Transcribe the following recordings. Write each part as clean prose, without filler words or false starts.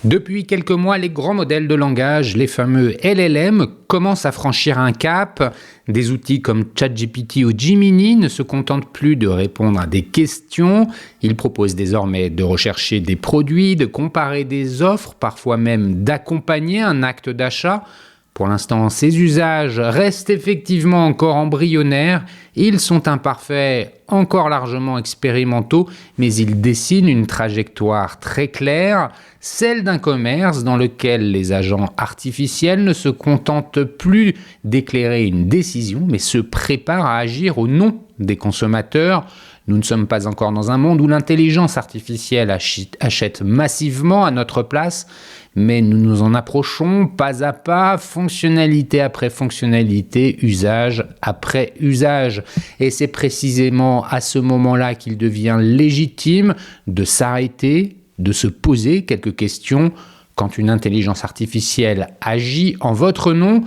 Depuis quelques mois, les grands modèles de langage, les fameux LLM, commencent à franchir un cap. Des outils comme ChatGPT ou Gemini ne se contentent plus de répondre à des questions. Ils proposent désormais de rechercher des produits, de comparer des offres, parfois même d'accompagner un acte d'achat. Pour l'instant, ces usages restent effectivement encore embryonnaires. Ils sont imparfaits, encore largement expérimentaux, mais ils dessinent une trajectoire très claire, celle d'un commerce dans lequel les agents artificiels ne se contentent plus d'éclairer une décision, mais se préparent à agir au nom des consommateurs. Nous ne sommes pas encore dans un monde où l'intelligence artificielle achète massivement à notre place, mais nous nous en approchons pas à pas, fonctionnalité après fonctionnalité, usage après usage. Et c'est précisément à ce moment-là qu'il devient légitime de s'arrêter, de se poser quelques questions. Quand une intelligence artificielle agit en votre nom,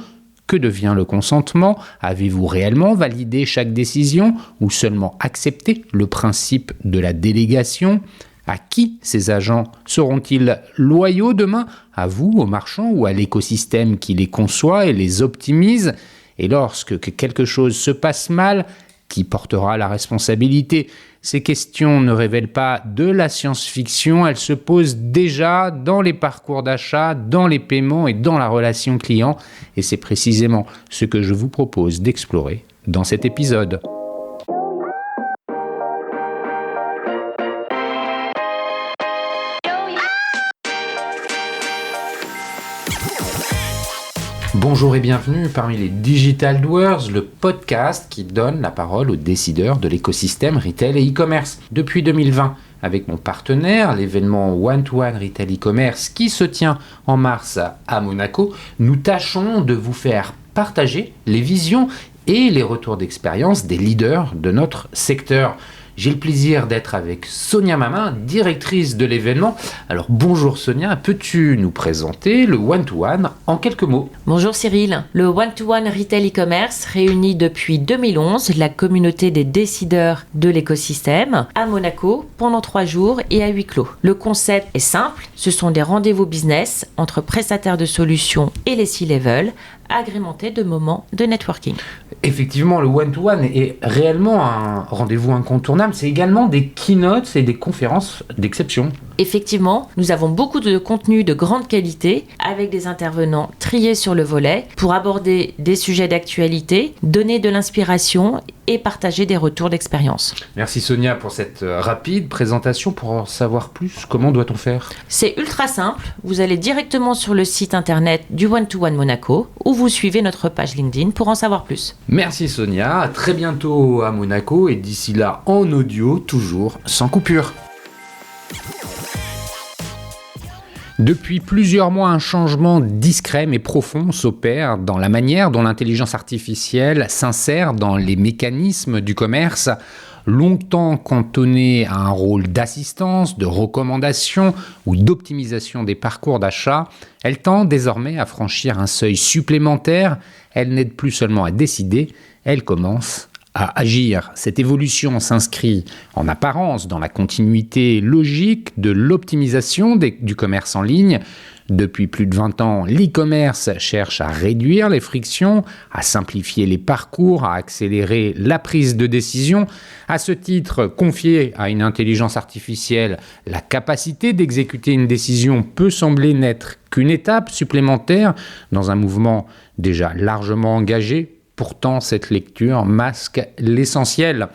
que devient le consentement ? Avez-vous réellement validé chaque décision ou seulement accepté le principe de la délégation ? À qui ces agents seront-ils loyaux demain ? À vous, aux marchands ou à l'écosystème qui les conçoit et les optimise ? Et lorsque quelque chose se passe mal, qui portera la responsabilité ? Ces questions ne révèlent pas de la science-fiction, elles se posent déjà dans les parcours d'achat, dans les paiements et dans la relation client. Et c'est précisément ce que je vous propose d'explorer dans cet épisode. Bonjour et bienvenue parmi les Digital Doers, le podcast qui donne la parole aux décideurs de l'écosystème retail et e-commerce. Depuis 2020, avec mon partenaire, l'événement One-to-One Retail e-commerce qui se tient en mars à Monaco, nous tâchons de vous faire partager les visions et les retours d'expérience des leaders de notre secteur. J'ai le plaisir d'être avec Sonia Mamin, directrice de l'événement. Alors bonjour Sonia, peux-tu nous présenter le One-to-One en quelques mots ? Bonjour Cyril, le One-to-One Retail e-commerce réunit depuis 2011 la communauté des décideurs de l'écosystème à Monaco pendant 3 jours et à huis clos. Le concept est simple, ce sont des rendez-vous business entre prestataires de solutions et les C-level, agrémentés de moments de networking. Effectivement, le one-to-one est réellement un rendez-vous incontournable. C'est également des keynotes et des conférences d'exception. Effectivement, nous avons beaucoup de contenu de grande qualité avec des intervenants triés sur le volet pour aborder des sujets d'actualité, donner de l'inspiration et partager des retours d'expérience. Merci Sonia pour cette rapide présentation. Pour en savoir plus, comment doit-on faire ? C'est ultra simple. Vous allez directement sur le site internet du One-to-One Monaco ou vous suivez notre page LinkedIn pour en savoir plus. Merci Sonia, à très bientôt à Monaco et d'ici là en audio, toujours sans coupure. Depuis plusieurs mois, un changement discret mais profond s'opère dans la manière dont l'intelligence artificielle s'insère dans les mécanismes du commerce. Longtemps cantonnée à un rôle d'assistance, de recommandation ou d'optimisation des parcours d'achat, elle tend désormais à franchir un seuil supplémentaire. Elle n'aide plus seulement à décider, elle commence à agir. Cette évolution s'inscrit en apparence dans la continuité logique de l'optimisation du commerce en ligne. Depuis plus de 20 ans, l'e-commerce cherche à réduire les frictions, à simplifier les parcours, à accélérer la prise de décision. À ce titre, confier à une intelligence artificielle la capacité d'exécuter une décision peut sembler n'être qu'une étape supplémentaire dans un mouvement déjà largement engagé. Pourtant, cette lecture masque l'essentiel.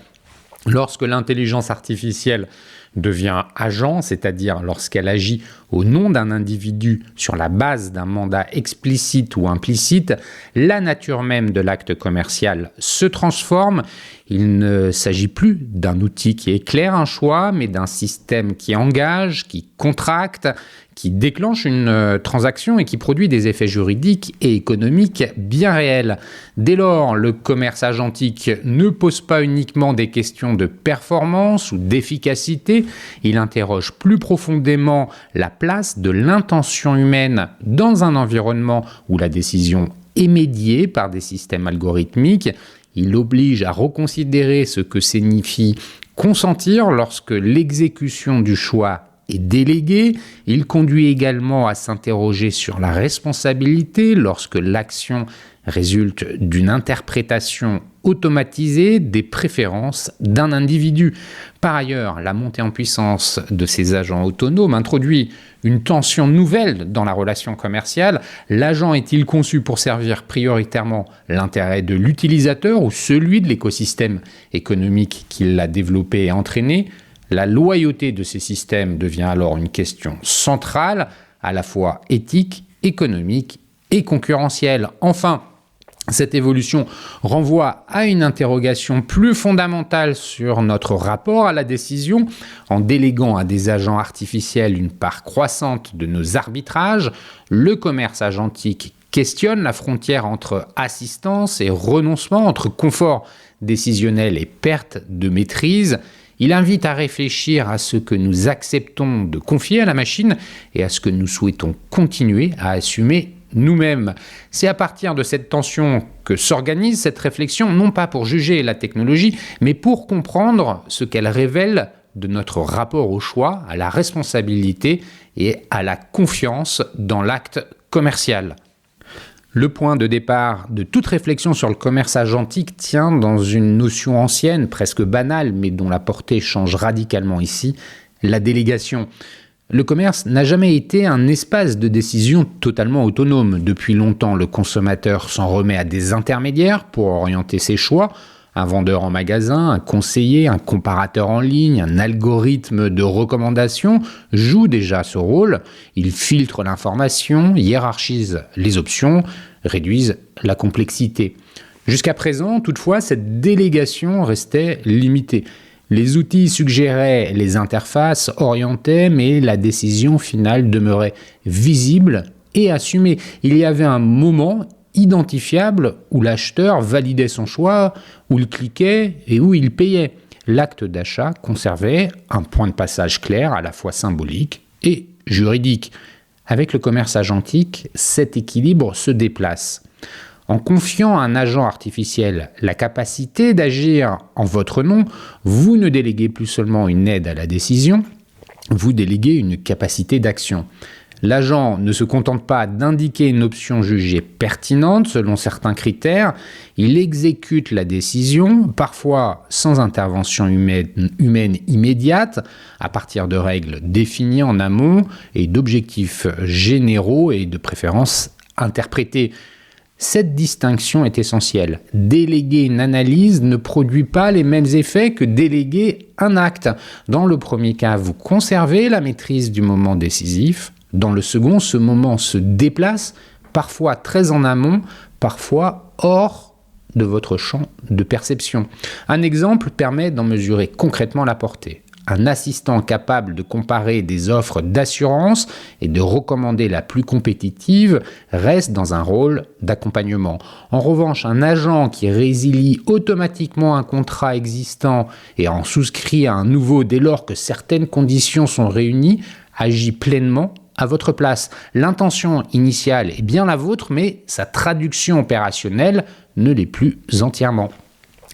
Lorsque l'intelligence artificielle devient agent, c'est-à-dire lorsqu'elle agit au nom d'un individu sur la base d'un mandat explicite ou implicite, la nature même de l'acte commercial se transforme. Il ne s'agit plus d'un outil qui éclaire un choix, mais d'un système qui engage, qui contracte, qui déclenche une transaction et qui produit des effets juridiques et économiques bien réels. Dès lors, le commerce agentique ne pose pas uniquement des questions de performance ou d'efficacité, il interroge plus profondément la place de l'intention humaine dans un environnement où la décision est médiée par des systèmes algorithmiques. Il oblige à reconsidérer ce que signifie consentir lorsque l'exécution du choix et délégué. Il conduit également à s'interroger sur la responsabilité lorsque l'action résulte d'une interprétation automatisée des préférences d'un individu. Par ailleurs, la montée en puissance de ces agents autonomes introduit une tension nouvelle dans la relation commerciale. L'agent est-il conçu pour servir prioritairement l'intérêt de l'utilisateur ou celui de l'écosystème économique qui l'a développé et entraîné ? La loyauté de ces systèmes devient alors une question centrale, à la fois éthique, économique et concurrentielle. Enfin, cette évolution renvoie à une interrogation plus fondamentale sur notre rapport à la décision. En déléguant à des agents artificiels une part croissante de nos arbitrages, le commerce agentique questionne la frontière entre assistance et renoncement, entre confort décisionnel et perte de maîtrise. Il invite à réfléchir à ce que nous acceptons de confier à la machine et à ce que nous souhaitons continuer à assumer nous-mêmes. C'est à partir de cette tension que s'organise cette réflexion, non pas pour juger la technologie, mais pour comprendre ce qu'elle révèle de notre rapport au choix, à la responsabilité et à la confiance dans l'acte commercial. Le point de départ de toute réflexion sur le commerce agentique tient dans une notion ancienne, presque banale, mais dont la portée change radicalement ici, la délégation. Le commerce n'a jamais été un espace de décision totalement autonome. Depuis longtemps, le consommateur s'en remet à des intermédiaires pour orienter ses choix. Un vendeur en magasin, un conseiller, un comparateur en ligne, un algorithme de recommandation joue déjà ce rôle. Ils filtrent l'information, hiérarchisent les options, réduisent la complexité. Jusqu'à présent, toutefois, cette délégation restait limitée. Les outils suggéraient les interfaces, orientaient, mais la décision finale demeurait visible et assumée. Il y avait un moment identifiable où l'acheteur validait son choix, où il cliquait et où il payait. L'acte d'achat conservait un point de passage clair, à la fois symbolique et juridique. Avec le commerce agentique, cet équilibre se déplace. En confiant à un agent artificiel la capacité d'agir en votre nom, vous ne déléguez plus seulement une aide à la décision, vous déléguez une capacité d'action. L'agent ne se contente pas d'indiquer une option jugée pertinente selon certains critères, il exécute la décision, parfois sans intervention humaine immédiate, à partir de règles définies en amont et d'objectifs généraux et de préférences interprétées. Cette distinction est essentielle. Déléguer une analyse ne produit pas les mêmes effets que déléguer un acte. Dans le premier cas, vous conservez la maîtrise du moment décisif. Dans le second, ce moment se déplace, parfois très en amont, parfois hors de votre champ de perception. Un exemple permet d'en mesurer concrètement la portée. Un assistant capable de comparer des offres d'assurance et de recommander la plus compétitive reste dans un rôle d'accompagnement. En revanche, un agent qui résilie automatiquement un contrat existant et en souscrit à un nouveau dès lors que certaines conditions sont réunies agit pleinement à votre place. L'intention initiale est bien la vôtre, mais sa traduction opérationnelle ne l'est plus entièrement.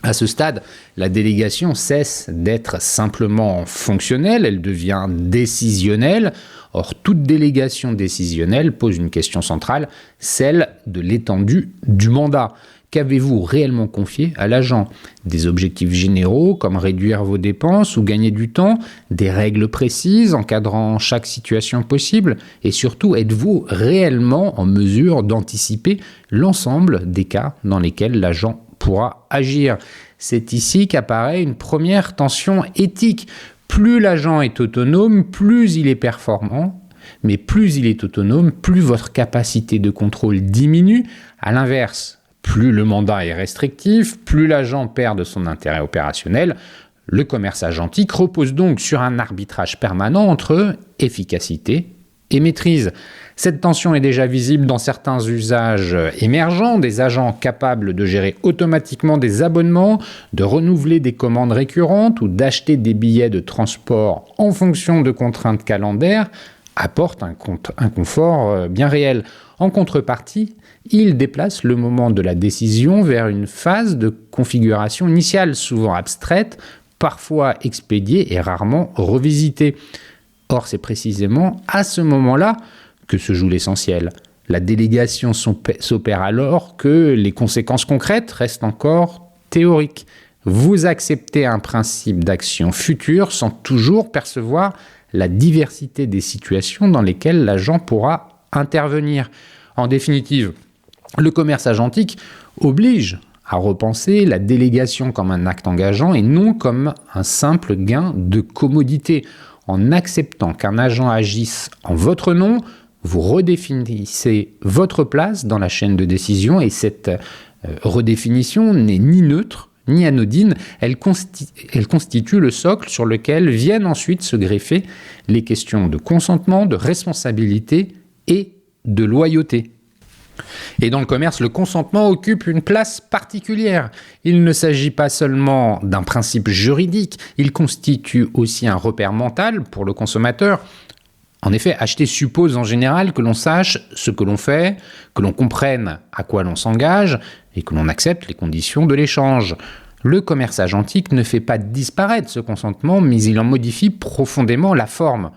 À ce stade, la délégation cesse d'être simplement fonctionnelle, elle devient décisionnelle. Or, toute délégation décisionnelle pose une question centrale, celle de l'étendue du mandat. Qu'avez-vous réellement confié à l'agent ? Des objectifs généraux comme réduire vos dépenses ou gagner du temps, des règles précises encadrant chaque situation possible et surtout, êtes-vous réellement en mesure d'anticiper l'ensemble des cas dans lesquels l'agent pourra agir. C'est ici qu'apparaît une première tension éthique. Plus l'agent est autonome, plus il est performant, mais plus il est autonome, plus votre capacité de contrôle diminue. À l'inverse, plus le mandat est restrictif, plus l'agent perd de son intérêt opérationnel. Le commerce agentique repose donc sur un arbitrage permanent entre efficacité et maîtrise. Cette tension est déjà visible dans certains usages émergents, des agents capables de gérer automatiquement des abonnements, de renouveler des commandes récurrentes ou d'acheter des billets de transport en fonction de contraintes calendaires, apportent un confort bien réel. En contrepartie, il déplace le moment de la décision vers une phase de configuration initiale, souvent abstraite, parfois expédiée et rarement revisitée. Or, c'est précisément à ce moment-là que se joue l'essentiel. La délégation s'opère alors que les conséquences concrètes restent encore théoriques. Vous acceptez un principe d'action future sans toujours percevoir la diversité des situations dans lesquelles l'agent pourra intervenir. En définitive, le commerce agentique oblige à repenser la délégation comme un acte engageant et non comme un simple gain de commodité. En acceptant qu'un agent agisse en votre nom, vous redéfinissez votre place dans la chaîne de décision et cette redéfinition n'est ni neutre ni anodine, elle constitue le socle sur lequel viennent ensuite se greffer les questions de consentement, de responsabilité et de loyauté. Et dans le commerce, le consentement occupe une place particulière. Il ne s'agit pas seulement d'un principe juridique, il constitue aussi un repère mental pour le consommateur. En effet, acheter suppose en général que l'on sache ce que l'on fait, que l'on comprenne à quoi l'on s'engage et que l'on accepte les conditions de l'échange. Le commerce agentique ne fait pas disparaître ce consentement, mais il en modifie profondément la forme.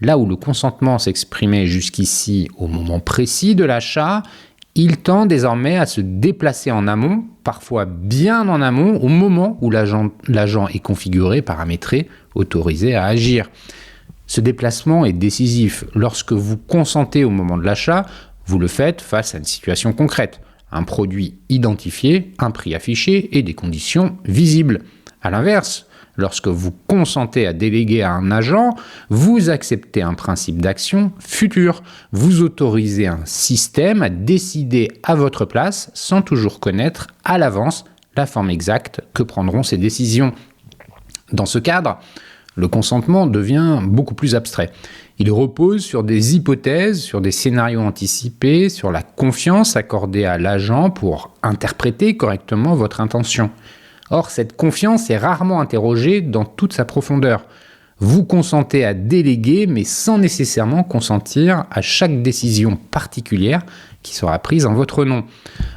Là où le consentement s'exprimait jusqu'ici au moment précis de l'achat, il tend désormais à se déplacer en amont, parfois bien en amont, au moment où l'agent est configuré, paramétré, autorisé à agir. Ce déplacement est décisif. Lorsque vous consentez au moment de l'achat, vous le faites face à une situation concrète. Un produit identifié, un prix affiché et des conditions visibles. À l'inverse, lorsque vous consentez à déléguer à un agent, vous acceptez un principe d'action futur. Vous autorisez un système à décider à votre place sans toujours connaître à l'avance la forme exacte que prendront ces décisions. Dans ce cadre, le consentement devient beaucoup plus abstrait. Il repose sur des hypothèses, sur des scénarios anticipés, sur la confiance accordée à l'agent pour interpréter correctement votre intention. Or, cette confiance est rarement interrogée dans toute sa profondeur. Vous consentez à déléguer, mais sans nécessairement consentir à chaque décision particulière qui sera prise en votre nom.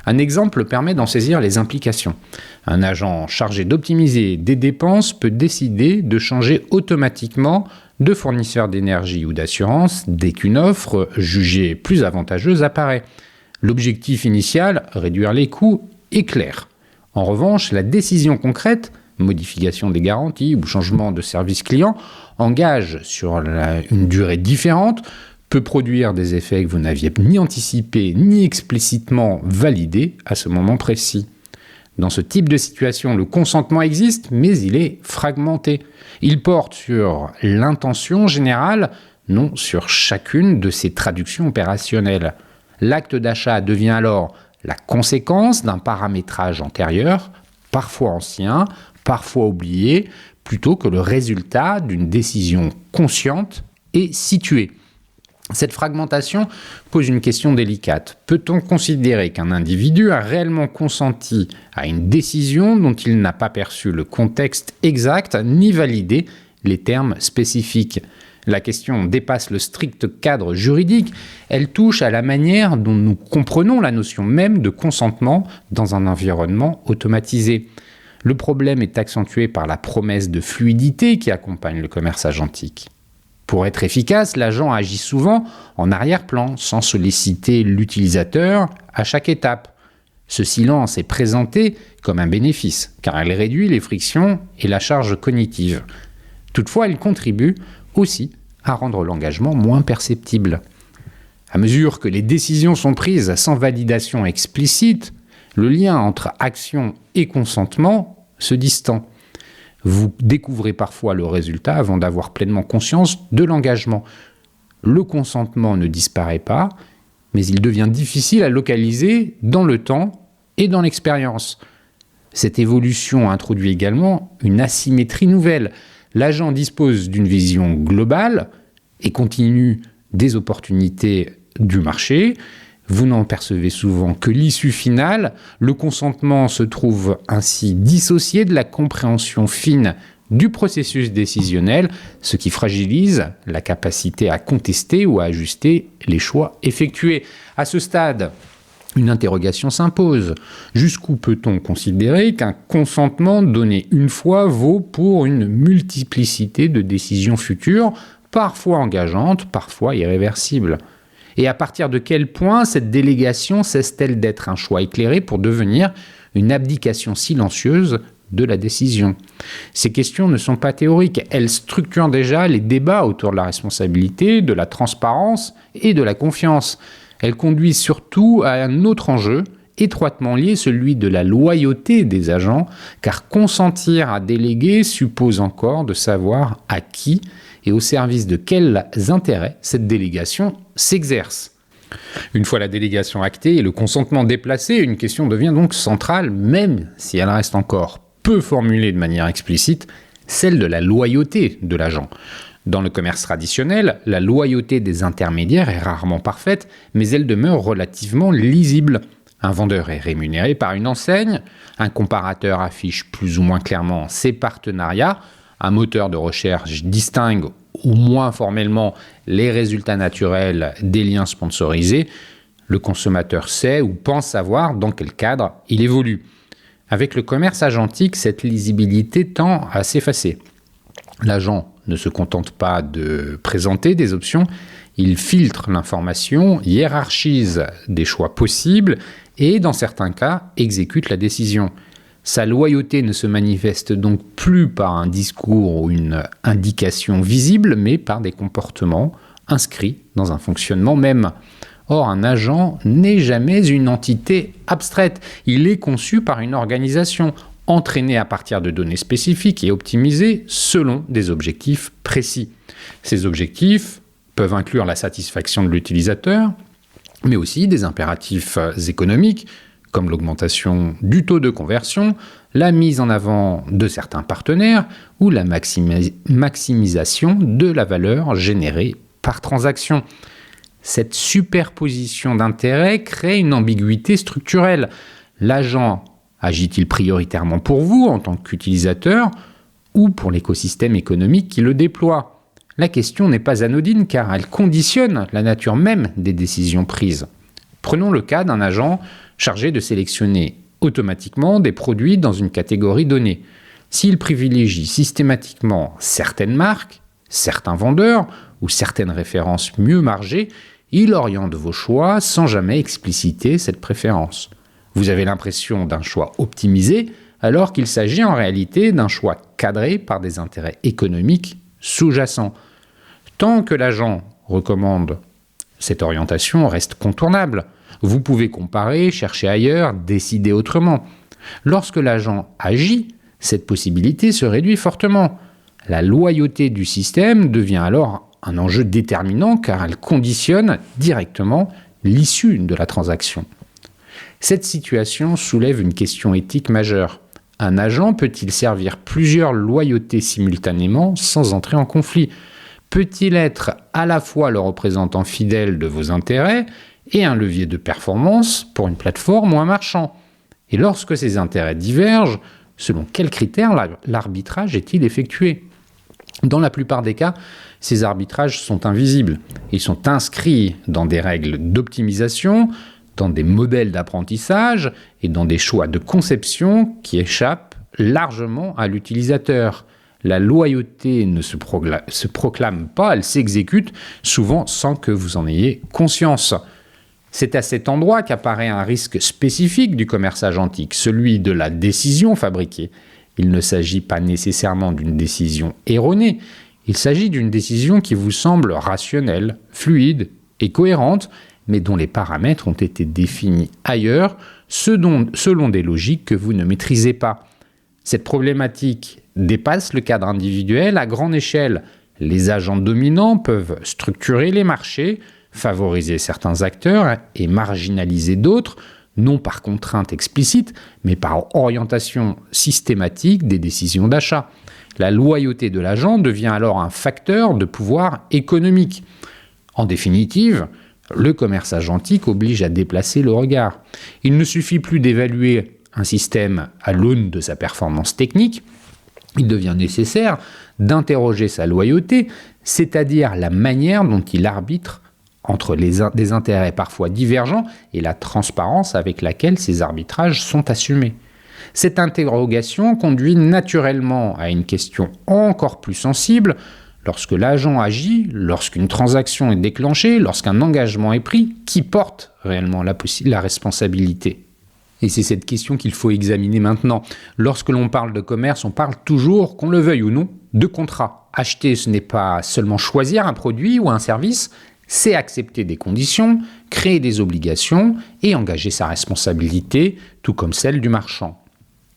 Un exemple permet d'en saisir les implications. Un agent chargé d'optimiser des dépenses peut décider de changer automatiquement de fournisseur d'énergie ou d'assurance dès qu'une offre jugée plus avantageuse apparaît. L'objectif initial, réduire les coûts, est clair. En revanche, la décision concrète, modification des garanties ou changement de service client, engage sur une durée différente, peut produire des effets que vous n'aviez ni anticipés ni explicitement validés à ce moment précis. Dans ce type de situation, le consentement existe, mais il est fragmenté. Il porte sur l'intention générale, non sur chacune de ses traductions opérationnelles. L'acte d'achat devient alors la conséquence d'un paramétrage antérieur, parfois ancien, parfois oublié, plutôt que le résultat d'une décision consciente et située. Cette fragmentation pose une question délicate. Peut-on considérer qu'un individu a réellement consenti à une décision dont il n'a pas perçu le contexte exact ni validé les termes spécifiques ? La question dépasse le strict cadre juridique, elle touche à la manière dont nous comprenons la notion même de consentement dans un environnement automatisé. Le problème est accentué par la promesse de fluidité qui accompagne le commerce agentique. Pour être efficace, l'agent agit souvent en arrière-plan, sans solliciter l'utilisateur à chaque étape. Ce silence est présenté comme un bénéfice, car il réduit les frictions et la charge cognitive. Toutefois, il contribue aussi à rendre l'engagement moins perceptible. À mesure que les décisions sont prises sans validation explicite, le lien entre action et consentement se distend. Vous découvrez parfois le résultat avant d'avoir pleinement conscience de l'engagement. Le consentement ne disparaît pas, mais il devient difficile à localiser dans le temps et dans l'expérience. Cette évolution introduit également une asymétrie nouvelle. L'agent dispose d'une vision globale et continue des opportunités du marché. Vous n'en percevez souvent que l'issue finale. Le consentement se trouve ainsi dissocié de la compréhension fine du processus décisionnel, ce qui fragilise la capacité à contester ou à ajuster les choix effectués. À ce stade, une interrogation s'impose. Jusqu'où peut-on considérer qu'un consentement donné une fois vaut pour une multiplicité de décisions futures, parfois engageante, parfois irréversible. Et à partir de quel point cette délégation cesse-t-elle d'être un choix éclairé pour devenir une abdication silencieuse de la décision? Ces questions ne sont pas théoriques, elles structurent déjà les débats autour de la responsabilité, de la transparence et de la confiance. Elles conduisent surtout à un autre enjeu, étroitement lié, celui de la loyauté des agents, car consentir à déléguer suppose encore de savoir à qui et au service de quels intérêts cette délégation s'exerce. Une fois la délégation actée et le consentement déplacé, une question devient donc centrale, même si elle reste encore peu formulée de manière explicite, celle de la loyauté de l'agent. Dans le commerce traditionnel, la loyauté des intermédiaires est rarement parfaite, mais elle demeure relativement lisible. Un vendeur est rémunéré par une enseigne, un comparateur affiche plus ou moins clairement ses partenariats, un moteur de recherche distingue ou moins formellement les résultats naturels des liens sponsorisés. Le consommateur sait ou pense savoir dans quel cadre il évolue. Avec le commerce agentique, cette lisibilité tend à s'effacer. L'agent ne se contente pas de présenter des options, il filtre l'information, hiérarchise des choix possibles et, dans certains cas, exécute la décision. Sa loyauté ne se manifeste donc plus par un discours ou une indication visible, mais par des comportements inscrits dans un fonctionnement même. Or, un agent n'est jamais une entité abstraite. Il est conçu par une organisation, entraînée à partir de données spécifiques et optimisée selon des objectifs précis. Ces objectifs peuvent inclure la satisfaction de l'utilisateur, mais aussi des impératifs économiques, comme l'augmentation du taux de conversion, la mise en avant de certains partenaires ou la maximisation de la valeur générée par transaction. Cette superposition d'intérêts crée une ambiguïté structurelle. L'agent agit-il prioritairement pour vous en tant qu'utilisateur ou pour l'écosystème économique qui le déploie? La question n'est pas anodine car elle conditionne la nature même des décisions prises. Prenons le cas d'un agent chargé de sélectionner automatiquement des produits dans une catégorie donnée. S'il privilégie systématiquement certaines marques, certains vendeurs ou certaines références mieux margées, il oriente vos choix sans jamais expliciter cette préférence. Vous avez l'impression d'un choix optimisé alors qu'il s'agit en réalité d'un choix cadré par des intérêts économiques sous-jacents. Tant que l'agent recommande, cette orientation reste contournable. Vous pouvez comparer, chercher ailleurs, décider autrement. Lorsque l'agent agit, cette possibilité se réduit fortement. La loyauté du système devient alors un enjeu déterminant car elle conditionne directement l'issue de la transaction. Cette situation soulève une question éthique majeure. Un agent peut-il servir plusieurs loyautés simultanément sans entrer en conflit? Peut-il être à la fois le représentant fidèle de vos intérêts et un levier de performance pour une plateforme ou un marchand? Et lorsque ces intérêts divergent, selon quels critères l'arbitrage est-il effectué? Dans la plupart des cas, ces arbitrages sont invisibles. Ils sont inscrits dans des règles d'optimisation, dans des modèles d'apprentissage et dans des choix de conception qui échappent largement à l'utilisateur. La loyauté ne se proclame pas, elle s'exécute souvent sans que vous en ayez conscience. C'est à cet endroit qu'apparaît un risque spécifique du commerce agentique, celui de la décision fabriquée. Il ne s'agit pas nécessairement d'une décision erronée, il s'agit d'une décision qui vous semble rationnelle, fluide et cohérente, mais dont les paramètres ont été définis ailleurs, selon des logiques que vous ne maîtrisez pas. Cette problématique dépasse le cadre individuel à grande échelle. Les agents dominants peuvent structurer les marchés, favoriser certains acteurs et marginaliser d'autres, non par contrainte explicite, mais par orientation systématique des décisions d'achat. La loyauté de l'agent devient alors un facteur de pouvoir économique. En définitive, le commerce agentique oblige à déplacer le regard. Il ne suffit plus d'évaluer un système à l'aune de sa performance technique, il devient nécessaire d'interroger sa loyauté, c'est-à-dire la manière dont il arbitre entre des intérêts parfois divergents et la transparence avec laquelle ces arbitrages sont assumés. Cette interrogation conduit naturellement à une question encore plus sensible, Lorsque l'agent agit, lorsqu'une transaction est déclenchée, lorsqu'un engagement est pris, qui porte réellement la responsabilité ? Et c'est cette question qu'il faut examiner maintenant. Lorsque l'on parle de commerce, on parle toujours, qu'on le veuille ou non, de contrat. Acheter, ce n'est pas seulement choisir un produit ou un service, c'est accepter des conditions, créer des obligations et engager sa responsabilité, tout comme celle du marchand.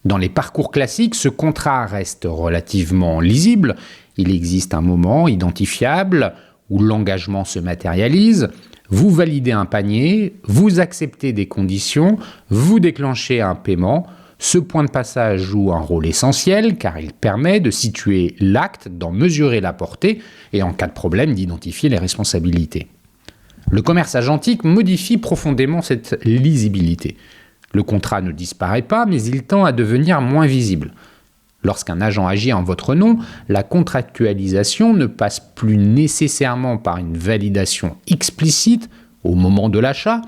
Dans les parcours classiques, ce contrat reste relativement lisible. Il existe un moment identifiable où l'engagement se matérialise. Vous validez un panier, vous acceptez des conditions, vous déclenchez un paiement. Ce point de passage joue un rôle essentiel car il permet de situer l'acte, d'en mesurer la portée et en cas de problème d'identifier les responsabilités. Le commerce agentique modifie profondément cette lisibilité. Le contrat ne disparaît pas, mais il tend à devenir moins visible. Lorsqu'un agent agit en votre nom, la contractualisation ne passe plus nécessairement par une validation explicite au moment de l'achat.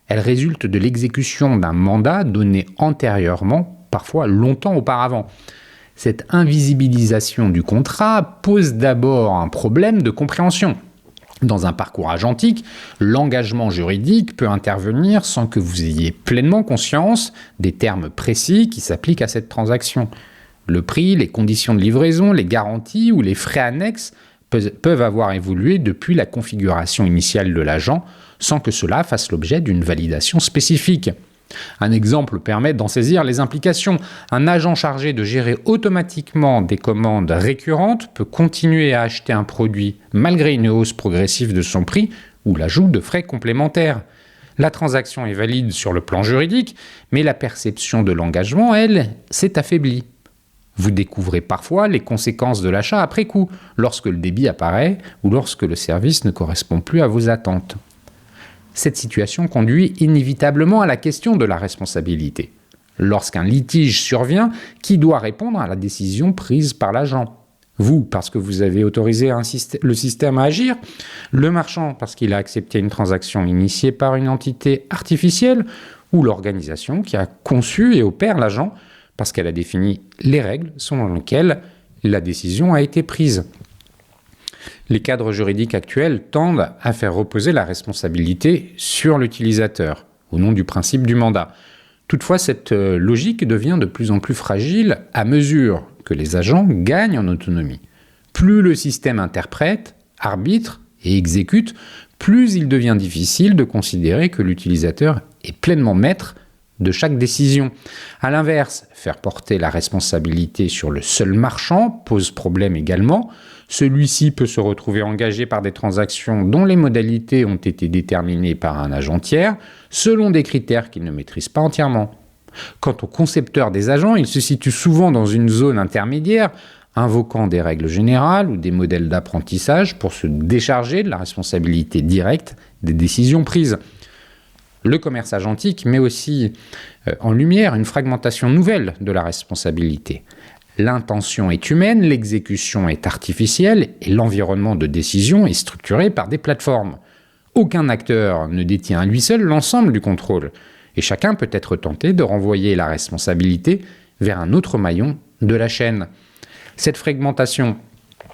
Elle résulte de l'exécution d'un mandat donné antérieurement, parfois longtemps auparavant. Cette invisibilisation du contrat pose d'abord un problème de compréhension. Dans un parcours agentique, l'engagement juridique peut intervenir sans que vous ayez pleinement conscience des termes précis qui s'appliquent à cette transaction. Le prix, les conditions de livraison, les garanties ou les frais annexes peuvent avoir évolué depuis la configuration initiale de l'agent sans que cela fasse l'objet d'une validation spécifique. Un exemple permet d'en saisir les implications. Un agent chargé de gérer automatiquement des commandes récurrentes peut continuer à acheter un produit malgré une hausse progressive de son prix ou l'ajout de frais complémentaires. La transaction est valide sur le plan juridique, mais la perception de l'engagement, elle, s'est affaiblie. Vous découvrez parfois les conséquences de l'achat après coup, lorsque le débit apparaît ou lorsque le service ne correspond plus à vos attentes. Cette situation conduit inévitablement à la question de la responsabilité. Lorsqu'un litige survient, qui doit répondre à la décision prise par l'agent ? Vous, parce que vous avez autorisé le système à agir ? Le marchand, parce qu'il a accepté une transaction initiée par une entité artificielle ? Ou l'organisation qui a conçu et opère l'agent, parce qu'elle a défini les règles selon lesquelles la décision a été prise ? Les cadres juridiques actuels tendent à faire reposer la responsabilité sur l'utilisateur, au nom du principe du mandat. Toutefois, cette logique devient de plus en plus fragile à mesure que les agents gagnent en autonomie. Plus le système interprète, arbitre et exécute, plus il devient difficile de considérer que l'utilisateur est pleinement maître de chaque décision. A l'inverse, faire porter la responsabilité sur le seul marchand pose problème également. Celui-ci peut se retrouver engagé par des transactions dont les modalités ont été déterminées par un agent tiers, selon des critères qu'il ne maîtrise pas entièrement. Quant au concepteur des agents, il se situe souvent dans une zone intermédiaire, invoquant des règles générales ou des modèles d'apprentissage pour se décharger de la responsabilité directe des décisions prises. Le commerce agentique met aussi en lumière une fragmentation nouvelle de la responsabilité. L'intention est humaine, l'exécution est artificielle et l'environnement de décision est structuré par des plateformes. Aucun acteur ne détient à lui seul l'ensemble du contrôle et chacun peut être tenté de renvoyer la responsabilité vers un autre maillon de la chaîne. Cette fragmentation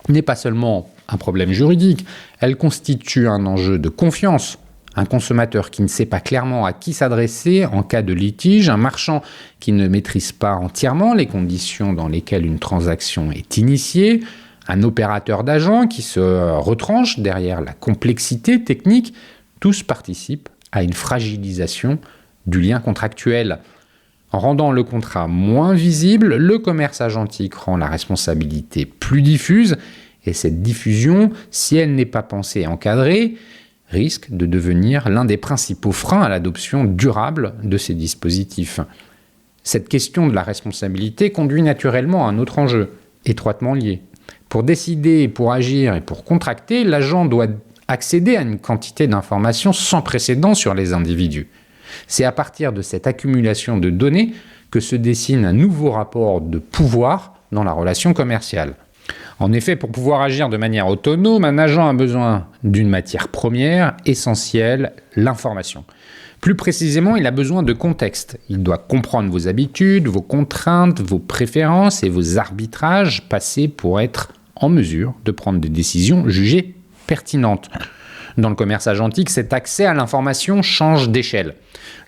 n'est pas seulement un problème juridique, elle constitue un enjeu de confiance. Un consommateur qui ne sait pas clairement à qui s'adresser en cas de litige, un marchand qui ne maîtrise pas entièrement les conditions dans lesquelles une transaction est initiée, un opérateur d'agent qui se retranche derrière la complexité technique, tous participent à une fragilisation du lien contractuel. En rendant le contrat moins visible, le commerce agentique rend la responsabilité plus diffuse et cette diffusion, si elle n'est pas pensée et encadrée, risque de devenir l'un des principaux freins à l'adoption durable de ces dispositifs. Cette question de la responsabilité conduit naturellement à un autre enjeu, étroitement lié. Pour décider, pour agir et pour contracter, l'agent doit accéder à une quantité d'informations sans précédent sur les individus. C'est à partir de cette accumulation de données que se dessine un nouveau rapport de pouvoir dans la relation commerciale. En effet, pour pouvoir agir de manière autonome, un agent a besoin d'une matière première essentielle, l'information. Plus précisément, il a besoin de contexte. Il doit comprendre vos habitudes, vos contraintes, vos préférences et vos arbitrages passés pour être en mesure de prendre des décisions jugées pertinentes. Dans le commerce agentique, cet accès à l'information change d'échelle.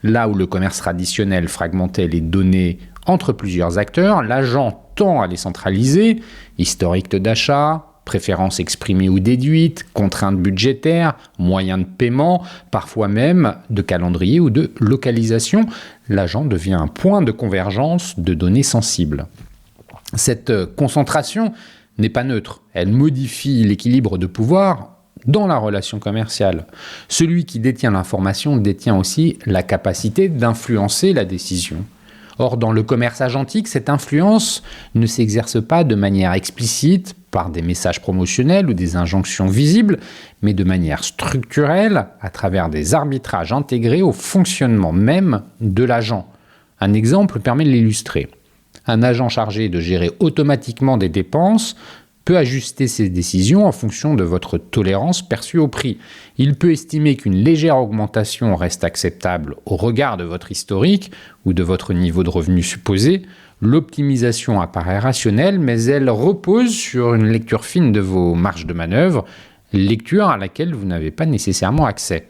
Là où le commerce traditionnel fragmentait les données entre plusieurs acteurs, l'agent tend à les centraliser, historique d'achat, préférences exprimées ou déduites, contraintes budgétaires, moyens de paiement, parfois même de calendrier ou de localisation. L'agent devient un point de convergence de données sensibles. Cette concentration n'est pas neutre. Elle modifie l'équilibre de pouvoir dans la relation commerciale. Celui qui détient l'information détient aussi la capacité d'influencer la décision. Or, dans le commerce agentique, cette influence ne s'exerce pas de manière explicite par des messages promotionnels ou des injonctions visibles, mais de manière structurelle à travers des arbitrages intégrés au fonctionnement même de l'agent. Un exemple permet de l'illustrer. Un agent chargé de gérer automatiquement des dépenses peut ajuster ses décisions en fonction de votre tolérance perçue au prix. Il peut estimer qu'une légère augmentation reste acceptable au regard de votre historique ou de votre niveau de revenu supposé. L'optimisation apparaît rationnelle, mais elle repose sur une lecture fine de vos marges de manœuvre, lecture à laquelle vous n'avez pas nécessairement accès.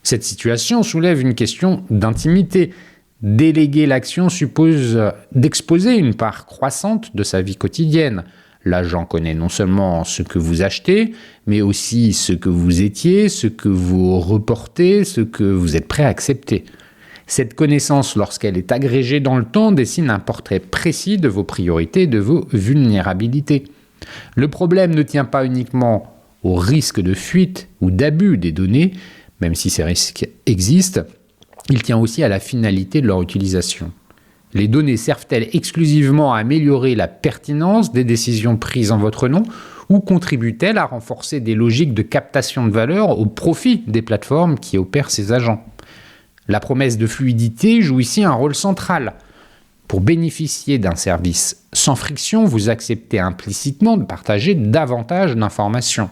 Cette situation soulève une question d'intimité. Déléguer l'action suppose d'exposer une part croissante de sa vie quotidienne. L'agent connaît non seulement ce que vous achetez, mais aussi ce que vous étiez, ce que vous reportez, ce que vous êtes prêt à accepter. Cette connaissance, lorsqu'elle est agrégée dans le temps, dessine un portrait précis de vos priorités et de vos vulnérabilités. Le problème ne tient pas uniquement au risque de fuite ou d'abus des données, même si ces risques existent, il tient aussi à la finalité de leur utilisation. Les données servent-elles exclusivement à améliorer la pertinence des décisions prises en votre nom ou contribuent-elles à renforcer des logiques de captation de valeur au profit des plateformes qui opèrent ces agents ? La promesse de fluidité joue ici un rôle central. Pour bénéficier d'un service sans friction, vous acceptez implicitement de partager davantage d'informations.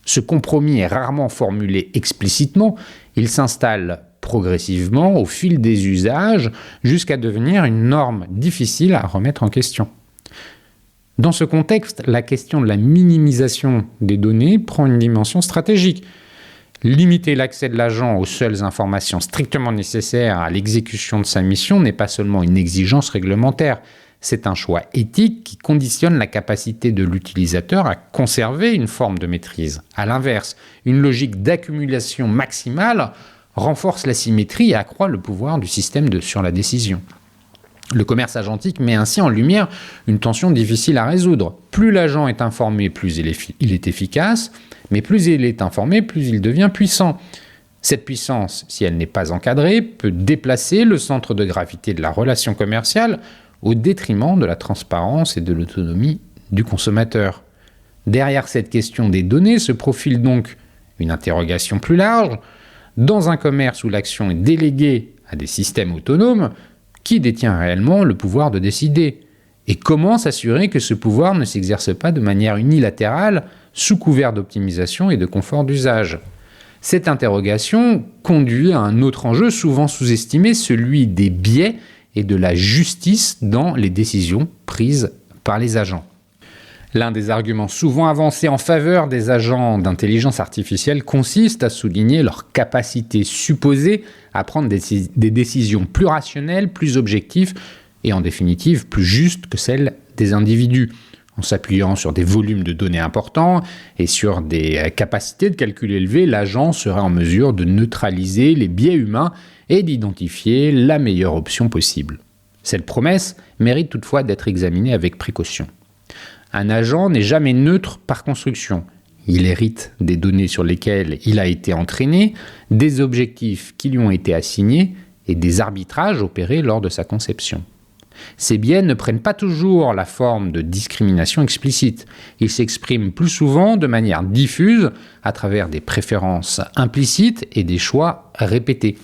Ce compromis est rarement formulé explicitement, il s'installe progressivement au fil des usages jusqu'à devenir une norme difficile à remettre en question. Dans ce contexte, la question de la minimisation des données prend une dimension stratégique. Limiter l'accès de l'agent aux seules informations strictement nécessaires à l'exécution de sa mission n'est pas seulement une exigence réglementaire, c'est un choix éthique qui conditionne la capacité de l'utilisateur à conserver une forme de maîtrise. À l'inverse, une logique d'accumulation maximale renforce la symétrie et accroît le pouvoir du système sur la décision. Le commerce agentique met ainsi en lumière une tension difficile à résoudre. Plus l'agent est informé, plus il est efficace, mais plus il est informé, plus il devient puissant. Cette puissance, si elle n'est pas encadrée, peut déplacer le centre de gravité de la relation commerciale au détriment de la transparence et de l'autonomie du consommateur. Derrière cette question des données se profile donc une interrogation plus large. Dans un commerce où l'action est déléguée à des systèmes autonomes, qui détient réellement le pouvoir de décider ? Et comment s'assurer que ce pouvoir ne s'exerce pas de manière unilatérale, sous couvert d'optimisation et de confort d'usage ? Cette interrogation conduit à un autre enjeu souvent sous-estimé, celui des biais et de la justice dans les décisions prises par les agents. L'un des arguments souvent avancés en faveur des agents d'intelligence artificielle consiste à souligner leur capacité supposée à prendre des décisions plus rationnelles, plus objectives et en définitive plus justes que celles des individus. En s'appuyant sur des volumes de données importants et sur des capacités de calcul élevées, l'agent serait en mesure de neutraliser les biais humains et d'identifier la meilleure option possible. Cette promesse mérite toutefois d'être examinée avec précaution. Un agent n'est jamais neutre par construction. Il hérite des données sur lesquelles il a été entraîné, des objectifs qui lui ont été assignés et des arbitrages opérés lors de sa conception. Ces biais ne prennent pas toujours la forme de discrimination explicite. Ils s'expriment plus souvent de manière diffuse à travers des préférences implicites et des choix répétés.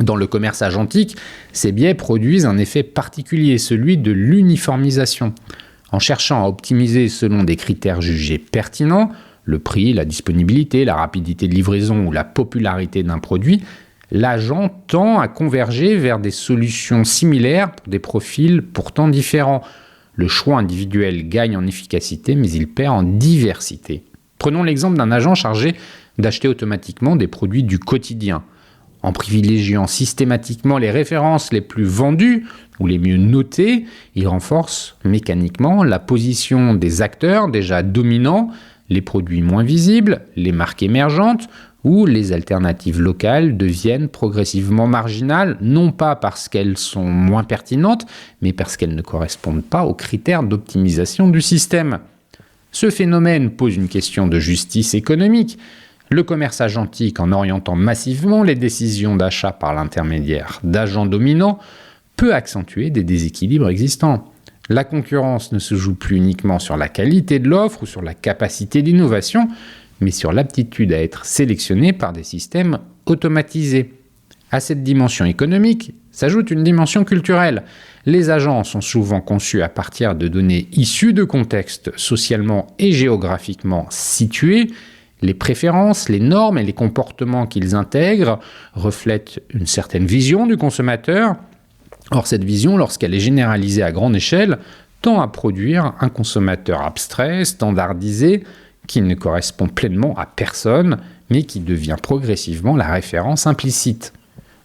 Dans le commerce agentique, ces biais produisent un effet particulier, celui de l'uniformisation. En cherchant à optimiser selon des critères jugés pertinents, le prix, la disponibilité, la rapidité de livraison ou la popularité d'un produit, l'agent tend à converger vers des solutions similaires pour des profils pourtant différents. Le choix individuel gagne en efficacité, mais il perd en diversité. Prenons l'exemple d'un agent chargé d'acheter automatiquement des produits du quotidien. En privilégiant systématiquement les références les plus vendues ou les mieux notées, il renforce mécaniquement la position des acteurs déjà dominants, les produits moins visibles, les marques émergentes ou les alternatives locales deviennent progressivement marginales, non pas parce qu'elles sont moins pertinentes, mais parce qu'elles ne correspondent pas aux critères d'optimisation du système. Ce phénomène pose une question de justice économique. Le commerce agentique, en orientant massivement les décisions d'achat par l'intermédiaire d'agents dominants, peut accentuer des déséquilibres existants. La concurrence ne se joue plus uniquement sur la qualité de l'offre ou sur la capacité d'innovation, mais sur l'aptitude à être sélectionné par des systèmes automatisés. À cette dimension économique s'ajoute une dimension culturelle. Les agents sont souvent conçus à partir de données issues de contextes socialement et géographiquement situés. Les préférences, les normes et les comportements qu'ils intègrent reflètent une certaine vision du consommateur. Or, cette vision, lorsqu'elle est généralisée à grande échelle, tend à produire un consommateur abstrait, standardisé, qui ne correspond pleinement à personne, mais qui devient progressivement la référence implicite.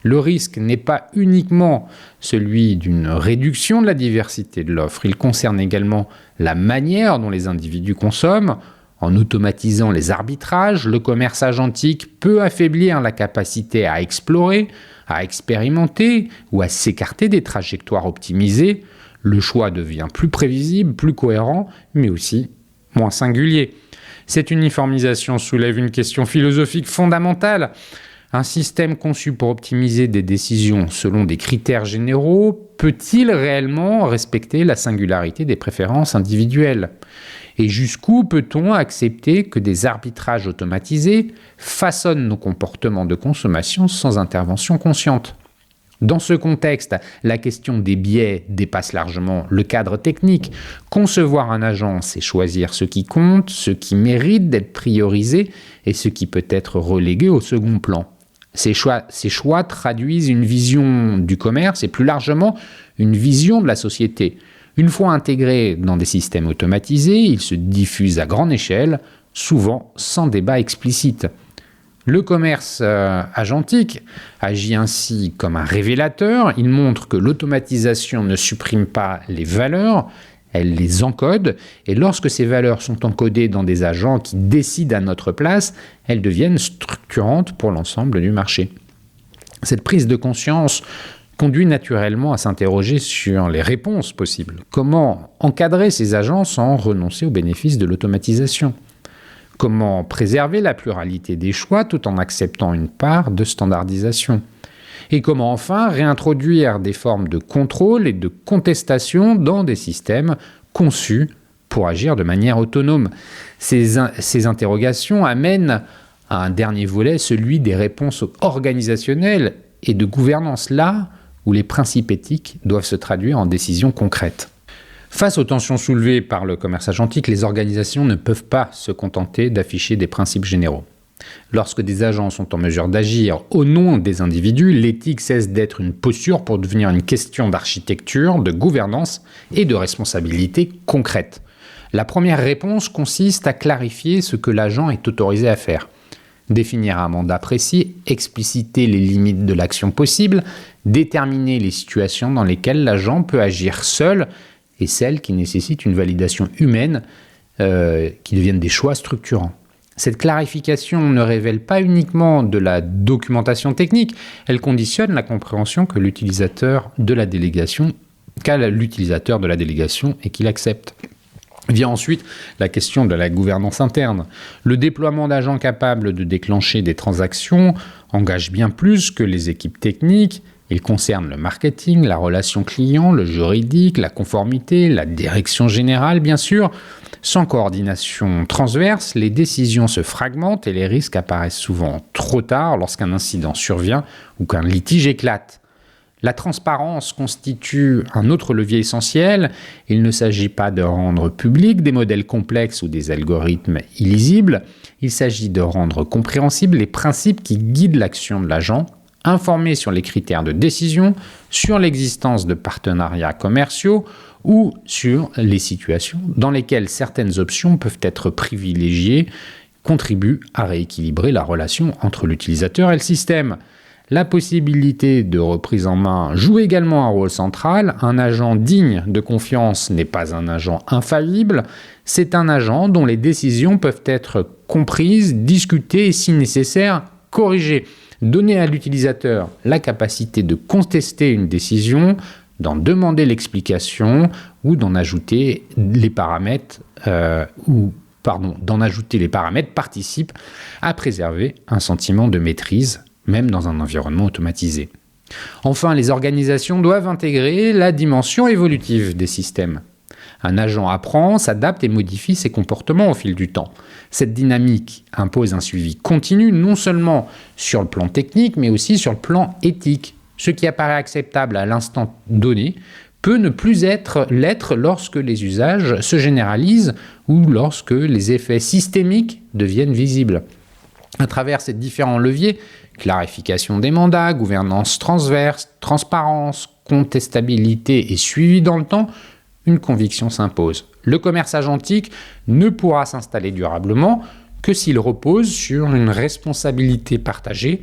Le risque n'est pas uniquement celui d'une réduction de la diversité de l'offre, il concerne également la manière dont les individus consomment. En automatisant les arbitrages, le commerce agentique peut affaiblir la capacité à explorer, à expérimenter ou à s'écarter des trajectoires optimisées. Le choix devient plus prévisible, plus cohérent, mais aussi moins singulier. Cette uniformisation soulève une question philosophique fondamentale. Un système conçu pour optimiser des décisions selon des critères généraux peut-il réellement respecter la singularité des préférences individuelles ? Et jusqu'où peut-on accepter que des arbitrages automatisés façonnent nos comportements de consommation sans intervention consciente ? Dans ce contexte, la question des biais dépasse largement le cadre technique. Concevoir un agent, c'est choisir ce qui compte, ce qui mérite d'être priorisé et ce qui peut être relégué au second plan. Ces choix traduisent une vision du commerce et plus largement une vision de la société. Une fois intégrés dans des systèmes automatisés, ils se diffusent à grande échelle, souvent sans débat explicite. Le commerce agentique agit ainsi comme un révélateur. Il montre que l'automatisation ne supprime pas les valeurs, elle les encode. Et lorsque ces valeurs sont encodées dans des agents qui décident à notre place, elles deviennent structurantes pour l'ensemble du marché. Cette prise de conscience conduit naturellement à s'interroger sur les réponses possibles. Comment encadrer ces agents sans renoncer au bénéfice de l'automatisation ? Comment préserver la pluralité des choix tout en acceptant une part de standardisation ? Et comment enfin réintroduire des formes de contrôle et de contestation dans des systèmes conçus pour agir de manière autonome ? Ces interrogations amènent à un dernier volet, celui des réponses organisationnelles et de gouvernance, là où les principes éthiques doivent se traduire en décisions concrètes. Face aux tensions soulevées par le commerce agentique, les organisations ne peuvent pas se contenter d'afficher des principes généraux. Lorsque des agents sont en mesure d'agir au nom des individus, l'éthique cesse d'être une posture pour devenir une question d'architecture, de gouvernance et de responsabilité concrète. La première réponse consiste à clarifier ce que l'agent est autorisé à faire. Définir un mandat précis, expliciter les limites de l'action possible, déterminer les situations dans lesquelles l'agent peut agir seul et celles qui nécessitent une validation humaine qui deviennent des choix structurants. Cette clarification ne révèle pas uniquement de la documentation technique, elle conditionne la compréhension qu'a l'utilisateur de la délégation et qu'il accepte. Vient ensuite la question de la gouvernance interne. Le déploiement d'agents capables de déclencher des transactions engage bien plus que les équipes techniques. Il concerne le marketing, la relation client, le juridique, la conformité, la direction générale, bien sûr. Sans coordination transverse, les décisions se fragmentent et les risques apparaissent souvent trop tard lorsqu'un incident survient ou qu'un litige éclate. La transparence constitue un autre levier essentiel. Il ne s'agit pas de rendre publics des modèles complexes ou des algorithmes illisibles. Il s'agit de rendre compréhensibles les principes qui guident l'action de l'agent, informer sur les critères de décision, sur l'existence de partenariats commerciaux ou sur les situations dans lesquelles certaines options peuvent être privilégiées, contribuent à rééquilibrer la relation entre l'utilisateur et le système. La possibilité de reprise en main joue également un rôle central. Un agent digne de confiance n'est pas un agent infaillible, c'est un agent dont les décisions peuvent être comprises, discutées et si nécessaire, corrigées. Donner à l'utilisateur la capacité de contester une décision, d'en demander l'explication ou d'en ajouter les paramètres participe à préserver un sentiment de maîtrise, même dans un environnement automatisé. Enfin, les organisations doivent intégrer la dimension évolutive des systèmes. Un agent apprend, s'adapte et modifie ses comportements au fil du temps. Cette dynamique impose un suivi continu, non seulement sur le plan technique, mais aussi sur le plan éthique. Ce qui apparaît acceptable à l'instant donné peut ne plus l'être lorsque les usages se généralisent ou lorsque les effets systémiques deviennent visibles. À travers ces différents leviers, clarification des mandats, gouvernance transverse, transparence, contestabilité et suivi dans le temps, une conviction s'impose. Le commerce agentique ne pourra s'installer durablement que s'il repose sur une responsabilité partagée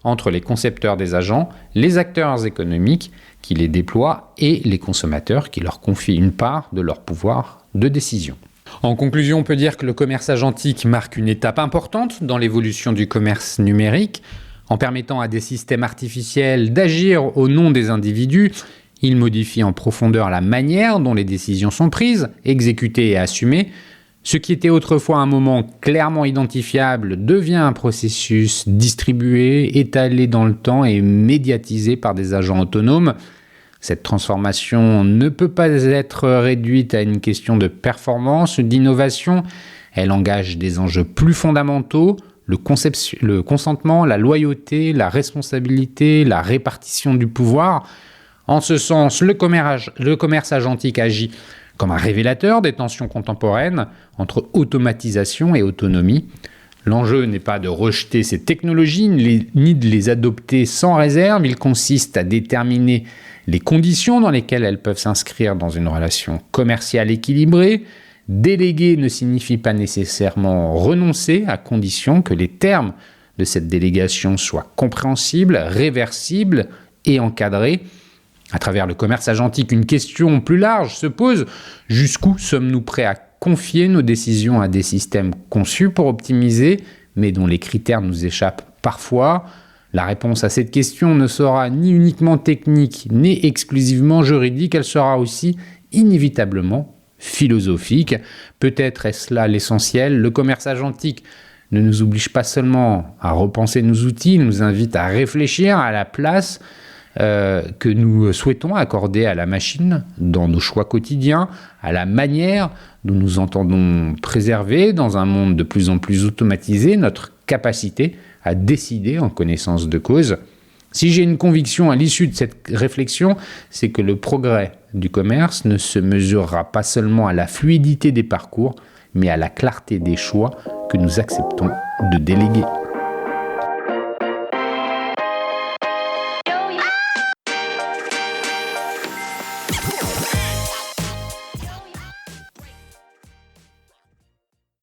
entre les concepteurs des agents, les acteurs économiques qui les déploient et les consommateurs qui leur confient une part de leur pouvoir de décision. En conclusion, on peut dire que le commerce agentique marque une étape importante dans l'évolution du commerce numérique. En permettant à des systèmes artificiels d'agir au nom des individus, il modifie en profondeur la manière dont les décisions sont prises, exécutées et assumées. Ce qui était autrefois un moment clairement identifiable devient un processus distribué, étalé dans le temps et médiatisé par des agents autonomes. Cette transformation ne peut pas être réduite à une question de performance, d'innovation. Elle engage des enjeux plus fondamentaux, le consentement, la loyauté, la responsabilité, la répartition du pouvoir. En ce sens, le commerce agentique agit comme un révélateur des tensions contemporaines entre automatisation et autonomie. L'enjeu n'est pas de rejeter ces technologies ni de les adopter sans réserve. Il consiste à déterminer les conditions dans lesquelles elles peuvent s'inscrire dans une relation commerciale équilibrée. Déléguer ne signifie pas nécessairement renoncer, à condition que les termes de cette délégation soient compréhensibles, réversibles et encadrés. À travers le commerce agentique, une question plus large se pose. Jusqu'où sommes-nous prêts à confier nos décisions à des systèmes conçus pour optimiser, mais dont les critères nous échappent parfois ? La réponse à cette question ne sera ni uniquement technique, ni exclusivement juridique, elle sera aussi inévitablement philosophique. Peut-être est-ce là l'essentiel. Le commerce agentique ne nous oblige pas seulement à repenser nos outils, il nous invite à réfléchir à la place que nous souhaitons accorder à la machine dans nos choix quotidiens, à la manière dont nous entendons préserver, dans un monde de plus en plus automatisé, notre capacité à décider en connaissance de cause. Si j'ai une conviction à l'issue de cette réflexion, c'est que le progrès du commerce ne se mesurera pas seulement à la fluidité des parcours, mais à la clarté des choix que nous acceptons de déléguer.